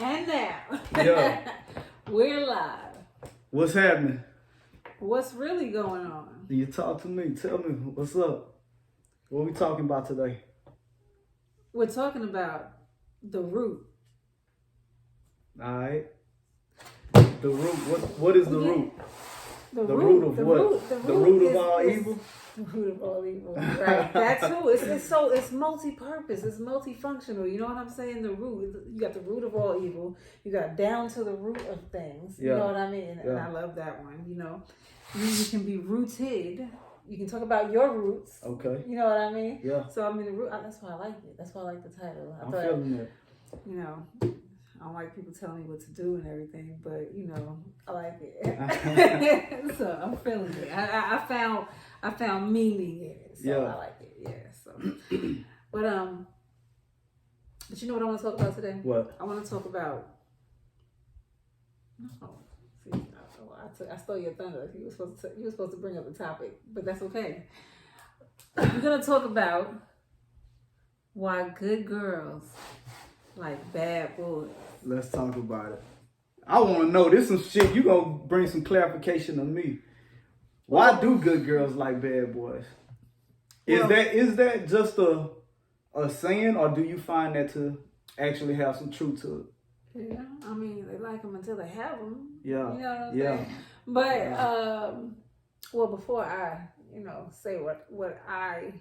And now, Yeah. we're live. What's happening? What's really going on? You talk to me. Tell me what's up. What we talking about today? We're talking about the root. All right. The root. What is the root? The root of the what? Root, the root of all evil? The root of all evil. Right. That's who. It's multi-purpose. It's multifunctional. You know what I'm saying? The root. You got the root of all evil. You got down to the root of things. You know what I mean? And I love that one. You know, you can be rooted. You can talk about your roots. Okay. You know what I mean? Yeah. So I mean, the root. That's why I like it. That's why I like the title. I'm feeling it. You know, I don't like people telling me what to do and everything, but you know, I like it. So I'm feeling it. I found meaning in it. So I like it. Yeah. So, but you know what I want to talk about today? What? I want to talk about. Oh, see, I stole your thunder. You were supposed to bring up the topic, but that's okay. We're gonna talk about why good girls like bad boys. Let's talk about it. I want to know. This some shit. You gonna bring some clarification to me. Why do good girls like bad boys? Is that just a saying, or do you find that to actually have some truth to it? Yeah, I mean, they like them until they have them. Yeah. You know what I'm saying? But, well, before I, say what I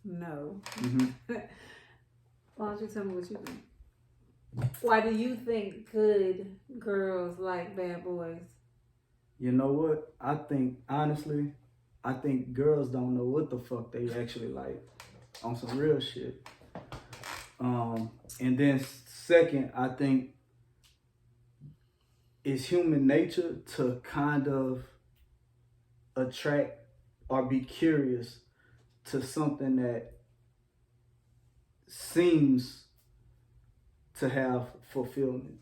know, why don't you tell me what you think? Why do you think good girls like bad boys? You know what? I think, honestly, girls don't know what the fuck they actually like on some real shit. And then second, I think it's human nature to kind of attract or be curious to something that seems to have fulfillment.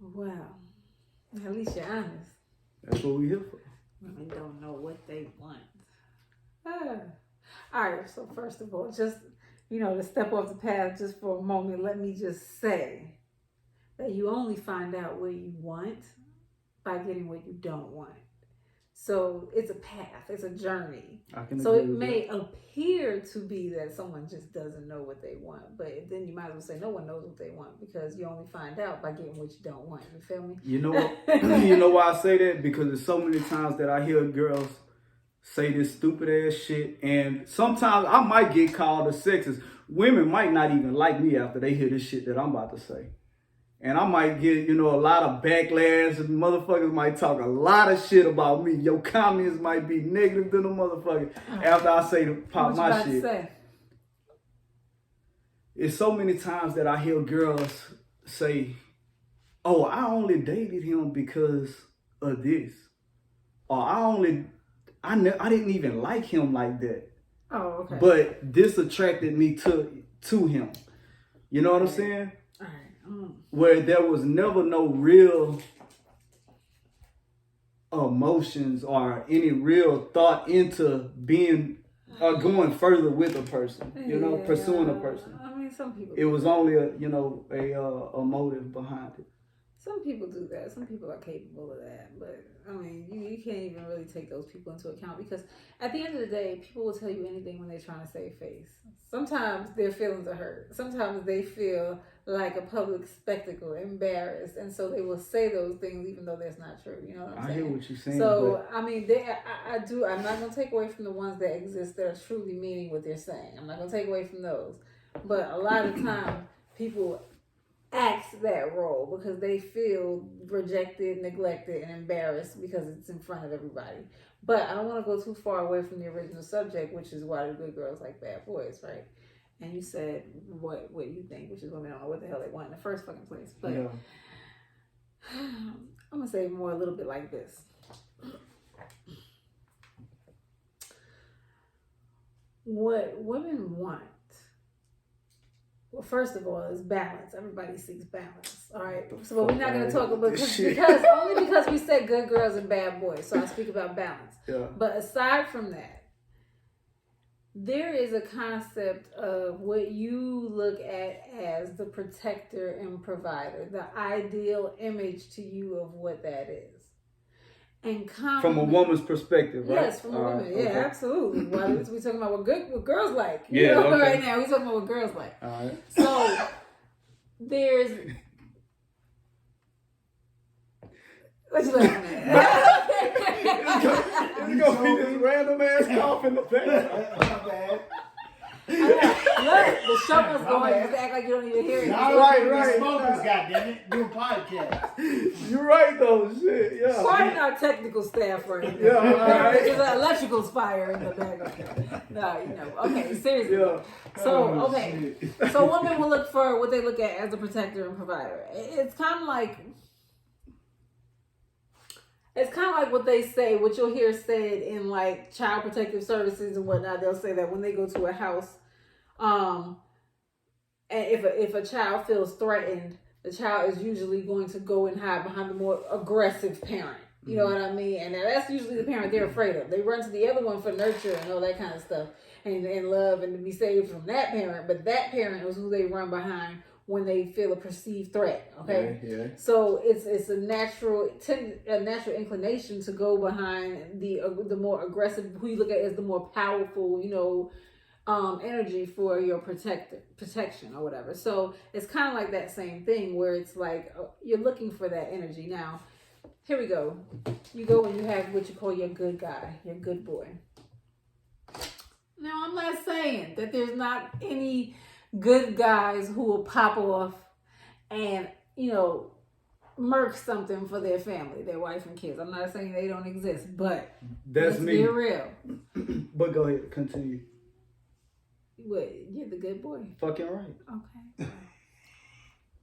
Well, at least you're honest. That's what we here for. Women don't know what they want. All right, so first of all, just, to step off the path just for a moment, let me just say that you only find out what you want by getting what you don't want. So it's a path, it's a journey. So it may appear to be that someone just doesn't know what they want, but then you might as well say no one knows what they want because you only find out by getting what you don't want. You feel me? You know what? You know why I say that? Because there's so many times that I hear girls say this stupid ass shit, and sometimes I might get called a sexist. Women might not even like me after they hear this shit that I'm about to say. And I might get, a lot of backlash, and motherfuckers might talk a lot of shit about me. Your comments might be negative to the motherfucker after I say pop my shit. Say? It's so many times that I hear girls say, oh, I only dated him because of this. Or I didn't even like him like that. Oh, okay. But this attracted me to him. You know what I'm saying? All right. Where there was never no real emotions or any real thought into being or going further with a person, pursuing a person. I mean, some people. It was only a motive behind it. Some people do that. Some people are capable of that. But, I mean, you can't even really take those people into account because at the end of the day, people will tell you anything when they're trying to save face. Sometimes their feelings are hurt. Sometimes they feel like a public spectacle, embarrassed. And so they will say those things even though that's not true. You know what I'm saying? I hear what you're saying. So, I mean, I'm not going to take away from the ones that exist that are truly meaning what they're saying. I'm not going to take away from those. But a lot of times, people act that role because they feel rejected, neglected, and embarrassed because it's in front of everybody. But I don't want to go too far away from the original subject, which is why do good girls like bad boys, right? And you said what you think, which is women don't know what the hell they want in the first fucking place. But yeah. I'm gonna say more a little bit like this. What women want, well, first of all, is balance. Everybody seeks balance. All right. So we're not going to talk about because we said good girls and bad boys. So I speak about balance. Yeah. But aside from that, there is a concept of what you look at as the protector and provider, the ideal image to you of what that is. And from a woman's perspective, right? Yes, from a woman. Yeah, okay. Absolutely. Why we talking about what girls like? You know, okay. Right now we talking about what girls like. All right. So there's. What you laughing at? It's gonna be this random ass cough in the back. Not bad. Look, the show was going. Just act like you don't even hear it. Right. Smokers, goddammit, doing podcasts. You're right though, shit. Yeah. Pardon our technical staff right now. Yeah, all right. There's an electrical fire in the background. No, you know. Okay, seriously. Yeah. So okay, so women will look for what they look at as a protector and provider. It's kind of like what they say, what you'll hear said in like child protective services and whatnot. They'll say that when they go to a house, and if a child feels threatened, the child is usually going to go and hide behind the more aggressive parent. You know what I mean? And that's usually the parent they're afraid of. They run to the other one for nurture and all that kind of stuff, and love and to be saved from that parent. But that parent is who they run behind when they feel a perceived threat. Okay. Yeah. So it's a natural inclination to go behind the more aggressive, who you look at as the more powerful, energy for your protection or whatever. So it's kind of like that same thing where it's like you're looking for that energy. Now, here we go. You go and you have what you call your good guy, your good boy. Now, I'm not saying that there's not any good guys who will pop off and, murk something for their family, their wife and kids. I'm not saying they don't exist, but let's be real. But go ahead, continue. What? You're the good boy. Fucking right. Okay.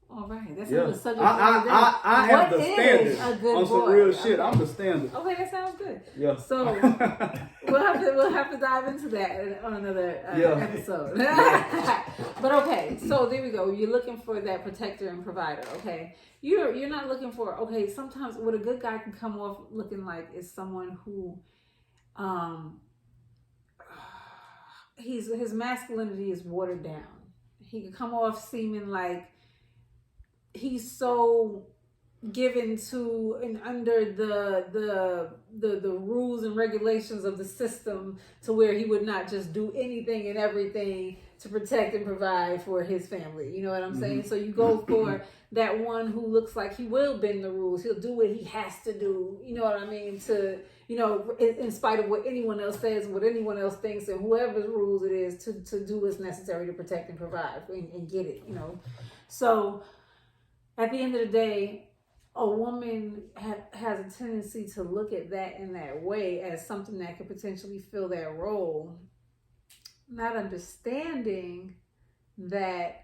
All right. That's yeah. the subject. I am the standard. A good on some boy? real shit. I'm the standard. Okay, that sounds good. Yeah. So we'll have to dive into that on another episode. But okay, so there we go. You're looking for that protector and provider. Okay, you're not looking for. Okay, sometimes what a good guy can come off looking like is someone who, his masculinity is watered down. He can come off seeming like he's so given to and under the rules and regulations of the system to where he would not just do anything and everything to protect and provide for his family. You know what I'm saying? So you go for that one who looks like he will bend the rules. He'll do what he has to do. You know what I mean? To, in spite of what anyone else says, what anyone else thinks, and whoever's rules it is to do what's necessary to protect and provide and get it, So at the end of the day, a woman has a tendency to look at that in that way as something that could potentially fill that role, not understanding that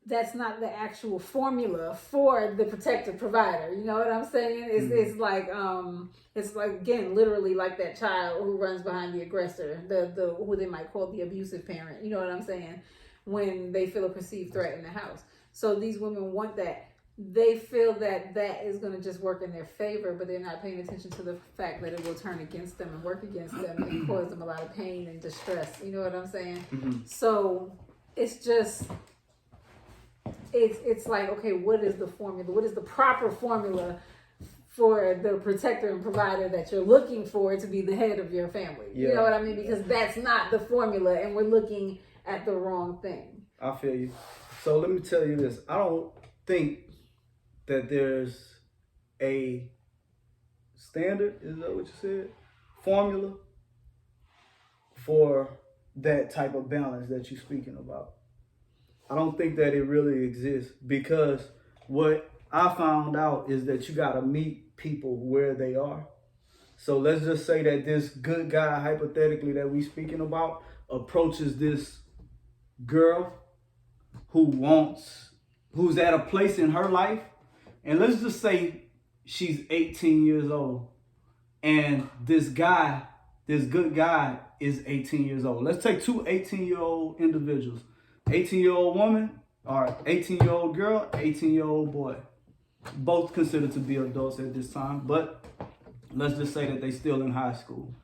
that's not the actual formula for the protective provider. You know what I'm saying? It's like again, literally like that child who runs behind the aggressor, the who they might call the abusive parent. You know what I'm saying? When they feel a perceived threat in the house. So these women want that. They feel that is going to just work in their favor, but they're not paying attention to the fact that it will turn against them and work against them and cause them a lot of pain and distress. You know what I'm saying? Mm-hmm. So it's just, it's like, okay, what is the formula? What is the proper formula for the protector and provider that you're looking for to be the head of your family? Yeah. You know what I mean? Because that's not the formula, and we're looking at the wrong thing. I feel you. So let me tell you this. I don't think that there's a standard, is that what you said? Formula for that type of balance that you're speaking about. I don't think that it really exists, because what I found out is that you got to meet people where they are. So let's just say that this good guy, hypothetically, that we speaking about, approaches this girl who's at a place in her life, and let's just say she's 18 years old, and this good guy is 18 years old. Let's take two 18-year-old individuals, 18-year-old woman or 18-year-old girl, 18-year-old boy, both considered to be adults at this time, but let's just say that they still in high school.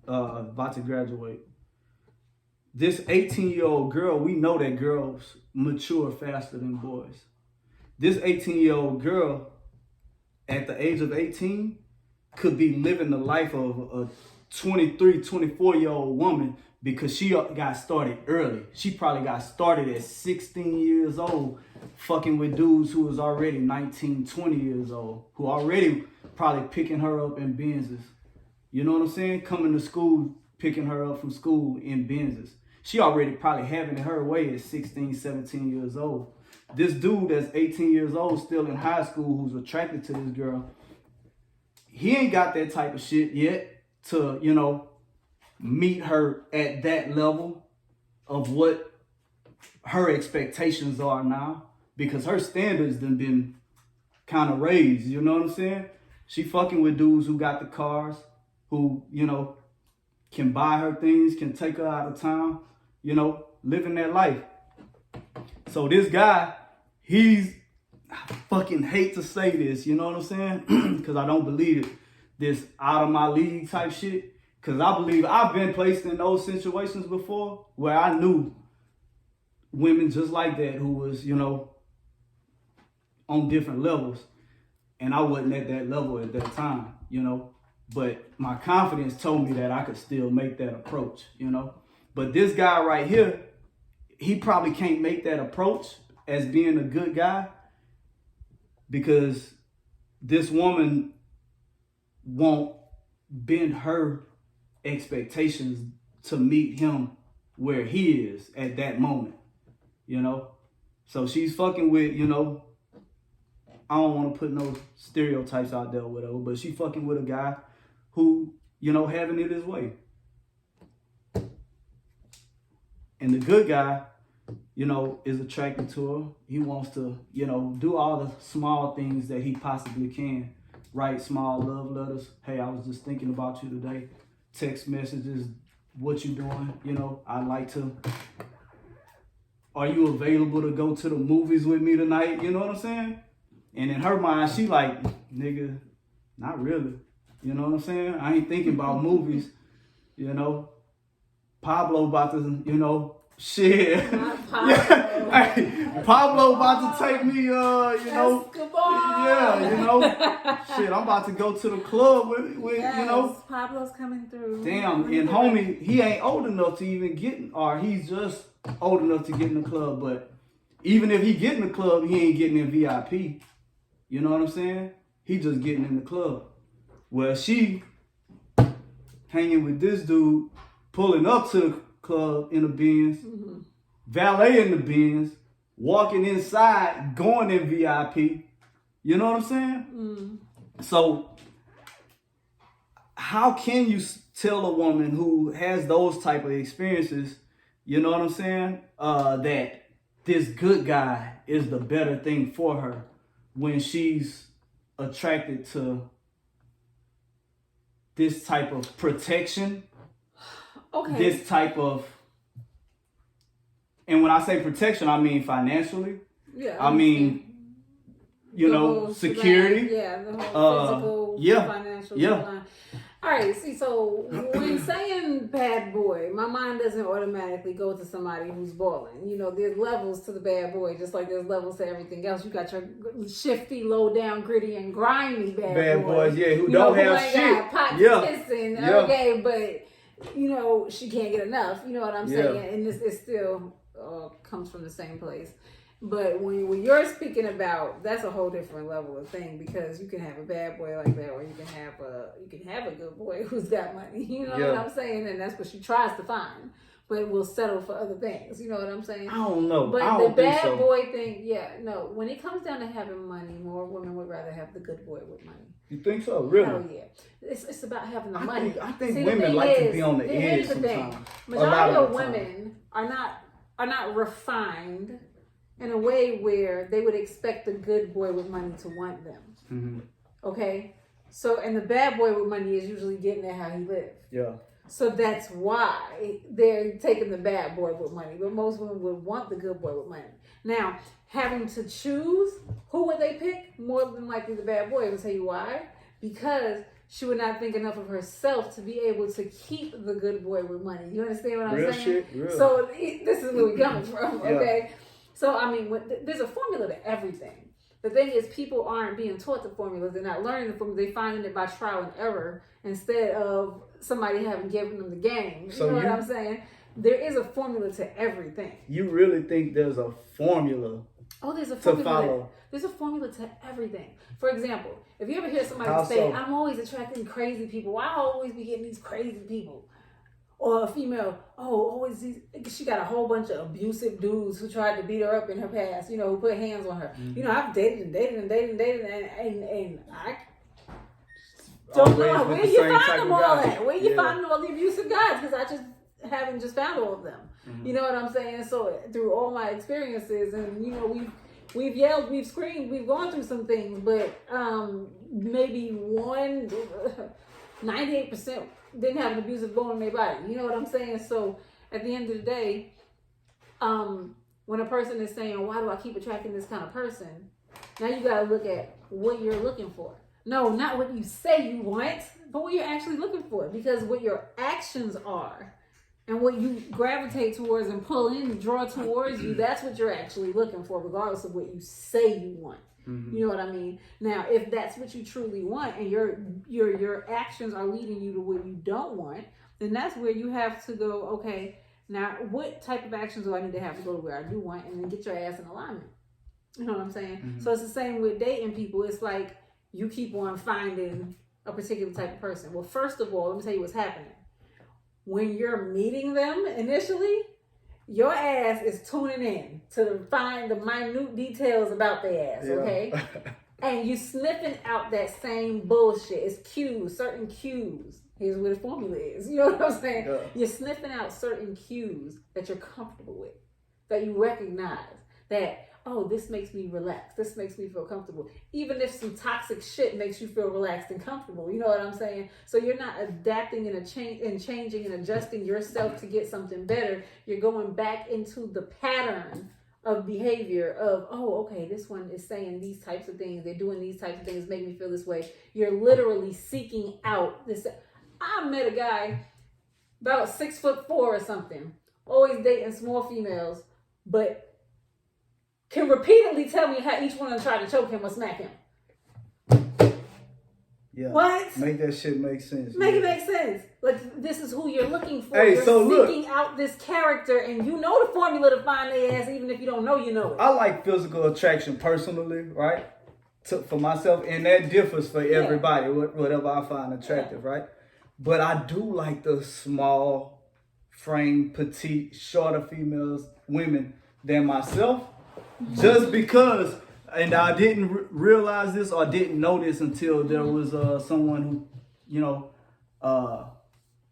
about to graduate. This 18-year-old girl, we know that girls mature faster than boys. This 18-year-old girl, at the age of 18, could be living the life of a 23, 24-year-old woman because she got started early. She probably got started at 16 years old, fucking with dudes who was already 19, 20 years old, who already probably picking her up in Benzes. You know what I'm saying? Coming to school, picking her up from school in Benzes. She already probably having it her way at 16, 17 years old. This dude that's 18 years old, still in high school, who's attracted to this girl, he ain't got that type of shit yet to, you know, meet her at that level of what her expectations are now, because her standards done been kind of raised, you know what I'm saying? She fucking with dudes who got the cars, who, you know, can buy her things, can take her out of town, you know, living that life. So this guy, I fucking hate to say this, you know what I'm saying? Because I don't believe it. This out of my league type shit. Because I believe I've been placed in those situations before where I knew women just like that who was, you know, on different levels. And I wasn't at that level at that time, you know. But my confidence told me that I could still make that approach, you know. But this guy right here, he probably can't make that approach as being a good guy because this woman won't bend her expectations to meet him where he is at that moment, you know. So she's fucking with, you know, I don't want to put no stereotypes out there with her, but she fucking with a guy who, you know, having it his way. And the good guy, you know, is attracted to her. He wants to, you know, do all the small things that he possibly can. Write small love letters. Hey, I was just thinking about you today. Text messages. What you doing? You know, I'd like to. Are you available to go to the movies with me tonight? You know what I'm saying? And in her mind, she like, nigga, not really. You know what I'm saying? I ain't thinking about movies. You know, Pablo about to, you know, shit. Pablo. Yeah. Hey, Pablo about to take me, you know. Yeah, you know. Shit, I'm about to go to the club with yes, you know. Pablo's coming through. Damn, and homie, he ain't old enough to even get, or he's just old enough to get in the club. But even if he get in the club, he ain't getting in VIP. You know what I'm saying? He just getting in the club. Well, she hanging with this dude, pulling up to the club in the Benz, valeting the Benz, walking inside, going in VIP. You know what I'm saying? So how can you tell a woman who has those type of experiences, you know what I'm saying, that this good guy is the better thing for her when she's attracted to this type of protection, this type of, and when I say protection, I mean financially. Yeah, I mean, you know, security. Yeah, the whole physical, financial. Yeah. All right, see, so when saying bad boy, my mind doesn't automatically go to somebody who's balling. You know, there's levels to the bad boy, just like there's levels to everything else. You got your shifty, low down, gritty, and grimy bad boys. Yeah, who don't have shit. Kissing, okay, but you know she can't get enough. You know what I'm saying? And this still comes from the same place. But when you're speaking about, that's a whole different level of thing, because you can have a bad boy like that, or you can have a good boy who's got money. You know what I'm saying? And that's what she tries to find, but will settle for other things. You know what I'm saying? I don't know. But I don't the bad think so. boy thing, no. When it comes down to having money, more women would rather have the good boy with money. You think so? Really? Hell yeah. It's about having the money. I think women like to be on the edge sometimes. Majority of women are not refined in a way where they would expect the good boy with money to want them. Mm-hmm. Okay? So, and the bad boy with money is usually getting at how he lives. Yeah. So that's why they're taking the bad boy with money. But most women would want the good boy with money. Now, having to choose, who would they pick? More than likely the bad boy. I'll tell you why. Because she would not think enough of herself to be able to keep the good boy with money. You understand what I'm Real saying? shit, real. So this is where we're coming from, Yeah. okay? So, I mean, there's a formula to everything. The thing is, people aren't being taught the formulas. They're not learning the formula. They're finding it by trial and error instead of somebody having given them the game. You know what I'm saying? There is a formula to everything. You really think there's a formula? Oh, there's a formula. To follow. There's a formula to everything. For example, if you ever hear somebody How say, so? I'm always attracting crazy people. Why I always be getting these crazy people? Or a female, always she got a whole bunch of abusive dudes who tried to beat her up in her past, who put hands on her. Mm-hmm. I've dated and I don't know where you find them all at. Where you find all the abusive guys? Because I just haven't just found all of them. Mm-hmm. You know what I'm saying? So through all my experiences, and we've yelled, we've screamed, we've gone through some things, but maybe 98% didn't have an abusive bone in their body. You know what I'm saying? So at the end of the day, when a person is saying, why do I keep attracting this kind of person? Now you got to look at what you're looking for. No, not what you say you want, but what you're actually looking for. Because what your actions are and what you gravitate towards and pull in and draw towards you, that's what you're actually looking for, regardless of what you say you want. Mm-hmm. You know what I mean? Now, if that's what you truly want and your actions are leading you to what you don't want, then that's where you have to go, okay, now what type of actions do I need to have to go to where I do want, and then get your ass in alignment. You know what I'm saying? Mm-hmm. So it's the same with dating people. It's like you keep on finding a particular type of person. Well, first of all, let me tell you what's happening. When you're meeting them initially, your ass is tuning in to find the minute details about their ass, okay? And you sniffing out that same bullshit. It's cues, certain cues. Here's what the formula is. You know what I'm saying? Yeah. You're sniffing out certain cues that you're comfortable with, that you recognize, that, this makes me relax. This makes me feel comfortable. Even if some toxic shit makes you feel relaxed and comfortable. You know what I'm saying? So you're not adapting and changing and adjusting yourself to get something better. You're going back into the pattern of behavior of, okay, this one is saying these types of things. They're doing these types of things, make me feel this way. You're literally seeking out this. I met a guy about 6'4" or something, always dating small females, but can repeatedly tell me how each one of them tried to choke him or smack him. Yeah. What? Make that shit make sense. Make it make sense. Like, this is who you're looking for. Hey, you're seeking out this character, and you know the formula to find their ass, even if you don't know you know it. I like physical attraction personally, right? For myself, and that differs for everybody, whatever I find attractive, right? But I do like the small frame, petite, shorter women than myself. Just because, and I didn't realize this or didn't know this until there was someone who,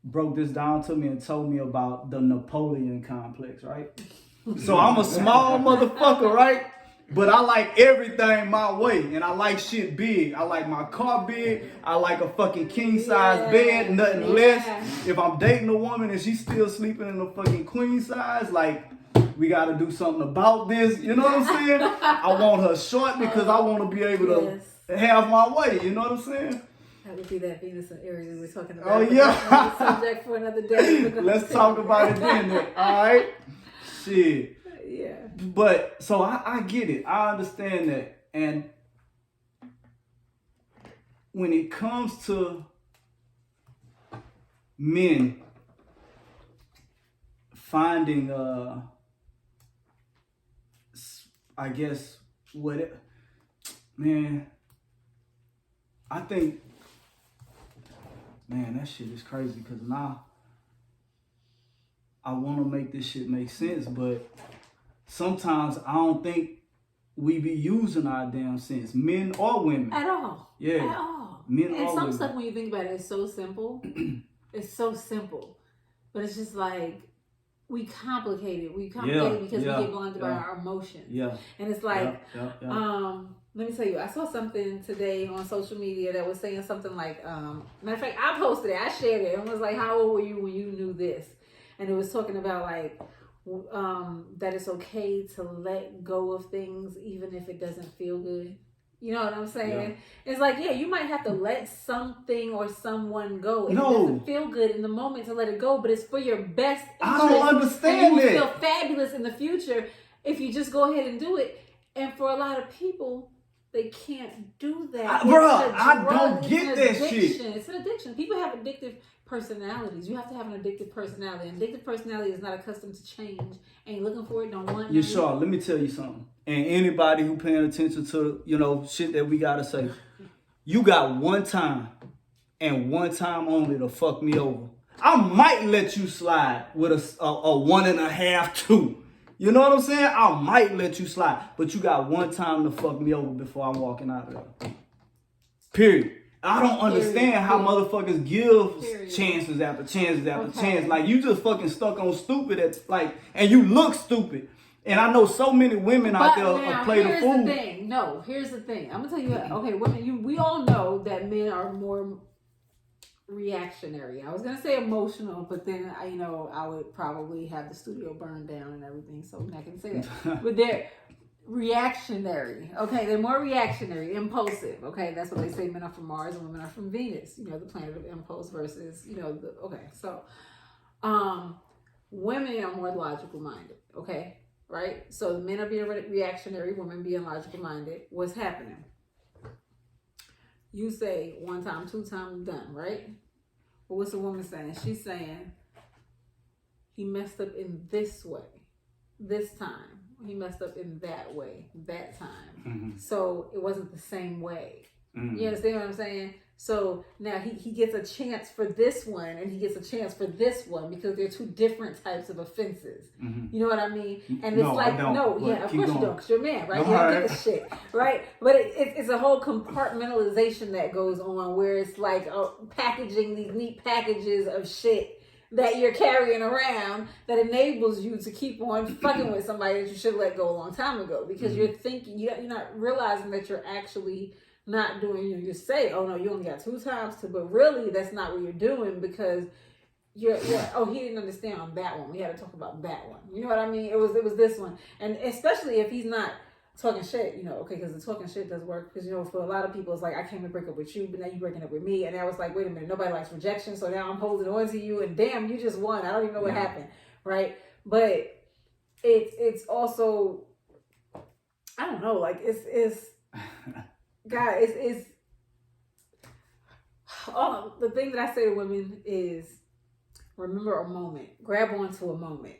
broke this down to me and told me about the Napoleon complex, right? So I'm a small motherfucker, right? But I like everything my way, and I like shit big. I like my car big. I like a fucking king size bed, nothing less. If I'm dating a woman and she's still sleeping in a fucking queen size, like, we got to do something about this. You know what I'm saying? I want her short because I want to be able to have my way. You know what I'm saying? That would be that Venus and Aries we were talking about. Oh, yeah. Subject for another day. Let's talk about it then. All right? Shit. Yeah. But, so I get it. I understand that. And when it comes to men finding, I guess, I think, that shit is crazy because now I want to make this shit make sense, but sometimes I don't think we be using our damn sense, men or women. At all. Yeah. At all. Men and or some women. stuff, when you think about it, is so simple. It's so simple. But it's just like, we complicate it. We complicate it because we get blinded by our emotions. Yeah. And it's like, let me tell you, I saw something today on social media that was saying something like, matter of fact, I posted it, I shared it, and was like, how old were you when you knew this? And it was talking about like, that it's okay to let go of things even if it doesn't feel good. You know what I'm saying? Yeah. It's like, yeah, you might have to let something or someone go. And No. it doesn't feel good in the moment to let it go, but it's for your best interest. I don't understand and you that. will feel fabulous in the future if you just go ahead and do it. And for a lot of people, they can't do that. I don't get that shit. It's an addiction. People have addictive personalities. You have to have an addictive personality. An addictive personality is not accustomed to change. Ain't looking for it, don't want it. Yeah, sure. Let me tell you something. And anybody who paying attention to, shit that we gotta say. You got one time and one time only to fuck me over. I might let you slide with a 1.5, 2. You know what I'm saying? I might let you slide. But you got one time to fuck me over before I'm walking out of there. Period. I don't understand how motherfuckers give chances after chances after chance. Like, you just fucking stuck on stupid and you look stupid. And I know so many women out there play the fool. Here's the thing. I'm gonna tell you, okay, women, we all know that men are more reactionary. I was gonna say emotional, but then I would probably have the studio burned down and everything, so I'm not gonna say that. But they're reactionary. Okay, they're more reactionary, impulsive. Okay, that's what they say. Men are from Mars and women are from Venus. The planet of impulse versus women are more logical minded. Okay, right? So the men are being reactionary, women being logical minded. What's happening? You say one time, two times, done, right? But what's the woman saying? She's saying he messed up in this way, this time. He messed up in that way, that time. Mm-hmm. So it wasn't the same way. Mm-hmm. You understand what I'm saying? So now he gets a chance for this one and he gets a chance for this one because they're two different types of offenses. Mm-hmm. You know what I mean? And it's of course you don't, because you're a man, right? You don't get the shit, right? But it's a whole compartmentalization that goes on where it's like packaging these neat packages of shit that you're carrying around that enables you to keep on fucking with somebody that you should let go a long time ago because you're thinking, you're not realizing that you're actually not doing, you say, oh no, you only got 2 times to, but really that's not what you're doing because you're he didn't understand on that one. We had to talk about that one. You know what I mean? It was this one. And especially if he's not talking shit, because the talking shit does work. Because, for a lot of people, it's like, I came to break up with you, but now you're breaking up with me. And I was like, wait a minute, nobody likes rejection. So now I'm holding on to you. And damn, you just won. I don't even know what happened. Right? But it's also, I don't know, like, it's God, it's the thing that I say to women is remember a moment. Grab onto a moment.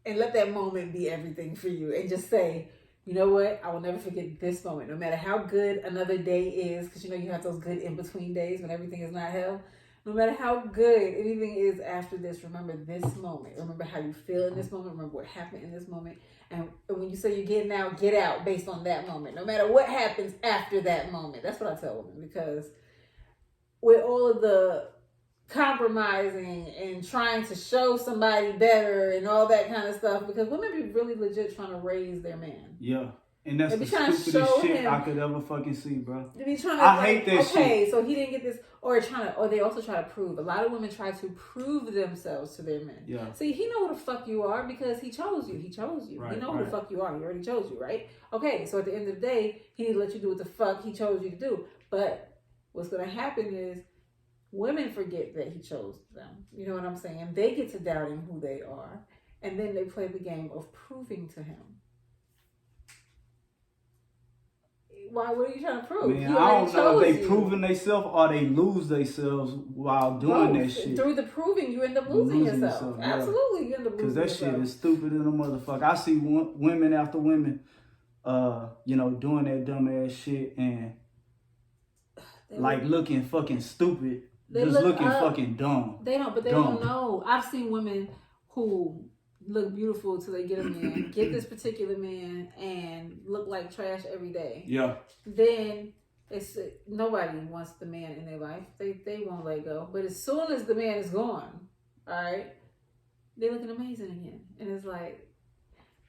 And let that moment be everything for you. And just say, you know what? I will never forget this moment. No matter how good another day is, because you have those good in-between days when everything is not hell. No matter how good anything is after this, remember this moment. Remember how you feel in this moment. Remember what happened in this moment. And when you say you're getting out, get out based on that moment. No matter what happens after that moment. That's what I tell women. Because with all of the compromising and trying to show somebody better and all that kind of stuff, because women be really legit trying to raise their man. Yeah. And that's the stupidest shit I could ever fucking see, bro. I hate that shit. Okay, so he didn't get this, or they also try to prove. A lot of women try to prove themselves to their men. Yeah. See, he know who the fuck you are because he chose you. He chose you. Right, he know who the fuck you are. He already chose you, right? Okay, so at the end of the day, he didn't let you do what the fuck he chose you to do. But what's gonna happen is women forget that he chose them. You know what I'm saying? They get to doubting who they are, and then they play the game of proving to him. Why? What are you trying to prove? Man, I don't know if they proving themselves or they lose themselves while doing that shit. Through the proving, you end up losing yourself. Absolutely, you end up losing yourself. Because that shit is stupid in a motherfucker. I see women after women, doing that dumb ass shit and looking fucking stupid. Just looking fucking dumb. They don't know. I've seen women who look beautiful till they get a man, get this particular man, and look like trash every day. Yeah. Then nobody wants the man in their life. They won't let go. But as soon as the man is gone, all right, they're looking amazing again. And it's like,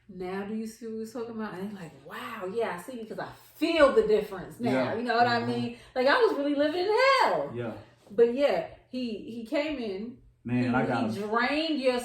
now do you see what we're talking about? And they're like, wow, yeah, I see, because I feel the difference now. Yeah. You know what I mean? Like, I was really living in hell. Yeah. But yeah, he came in. Man, he drained your